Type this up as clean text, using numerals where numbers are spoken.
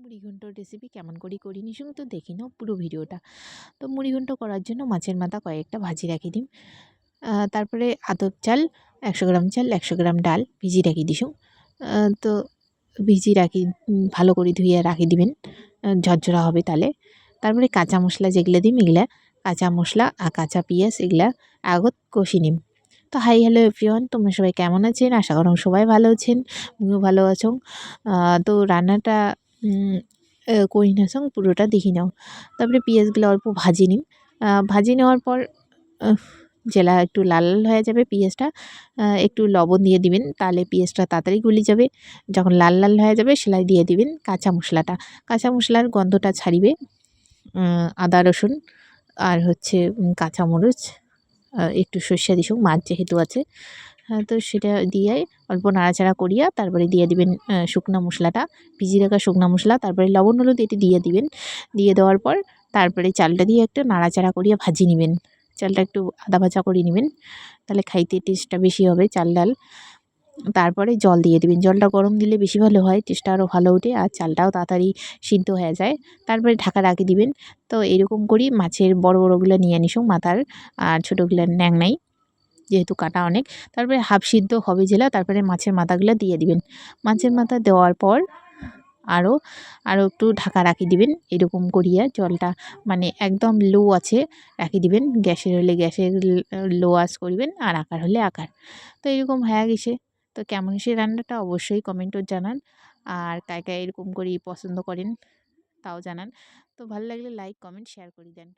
মুড়ি ঘন্ট রেসিপি কেমন করি নিশুং তো দেখি নাও পুরো ভিডিওটা। তো মুড়ি ঘন্ট করার জন্য মাছের মাথা কয়েকটা ভাজি রাখি দিম। তারপরে আতপ চাল 100 গ্রাম চাল 100 গ্রাম ডাল ভিজি রাখি দিছুং। তো ভিজি রাখি ভালো করে ধুইয়া রাখি দিবেন, ঝরঝরা হবে তাহলে। তারপরে কাঁচা মশলা যেগুলা দিম এগুলা কাঁচা মশলা আর কাঁচা পেঁয়াজ এগুলা আগত কষি নিম। তো হাই হ্যালো এভরিওয়ান, তোমরা সবাই কেমন আছেন? আশা করো সবাই ভালো আছেন, আমিও ভালো আছো। তো রান্নাটা করি না সং পুরোটা দেখি নাও। তারপরে পেঁয়াজগুলো অল্প ভাজি নিম। ভাজি নেওয়ার পর জেলা একটু লাল লাল হয়ে যাবে পেঁয়াজটা, একটু লবণ দিয়ে দিবেন, তাহলে পেঁয়াজটা তাড়াতাড়ি গলে যাবে। যখন লাল লাল হয়ে যাবে সেলাই দিয়ে দিবেন কাঁচা মশলাটা, কাঁচা মশলার গন্ধটা ছাড়িবে। আদা রসুন আর হচ্ছে কাঁচামরিচ, একটু সর্ষে দিসুন মাছ যেহেতু আছে। তো সেটা দিয়ে অল্প নাড়াচাড়া করিয়া তারপরে দিয়ে দিবেন শুকনা মশলাটা, ভিজিয়ে রাখা শুকনা মশলা, তারপরে লবণ হলুদ এটি দিয়ে দিবেন। দিয়ে দেওয়ার পর তারপরে চালটা দিয়ে একটু নাড়াচাড়া করিয়া ভাজি নেবেন। চালটা একটু আদা ভাজা করে নেবেন, তাহলে খাইতে টেস্টটা বেশি হবে চাল ডাল। তারপরে জল দিয়ে দিবেন, জলটা গরম দিলে বেশি ভালো হয়, টেস্টটা আরও ভালো ওঠে আর চালটাও তাড়াতাড়ি সিদ্ধ হয়ে যায়। তারপরে ঢাকা রাখি দিবেন। তো এরকম করি মাছের বড় বড়গুলো নিয়ে নিসুন মাথার, আর ছোটোগুলো ন্যাং নাই যেহেতু কাটা অনেক। তারপরে হাফ সিদ্ধ হবে জেলা, তারপরে মাছের মাথাগুলো দিয়ে দিবেন। মাছের মাথা দেওয়ার পর আরও আরও একটু ঢাকা রাখি দিবেন এরকম করিয়া, জলটা মানে একদম লো আছে রাখি দিবেন। গ্যাসের হলে গ্যাসের লো আঁচ করবেন, আর আকার হলে আকার। তো এরকম হয়ে গেছে। তো কেমন সে রান্নাটা অবশ্যই কমেন্টও জানান, আর কায় কায় এরকম করেই পছন্দ করেন তাও জানান। তো ভালো লাগলে লাইক কমেন্ট শেয়ার করে দেন।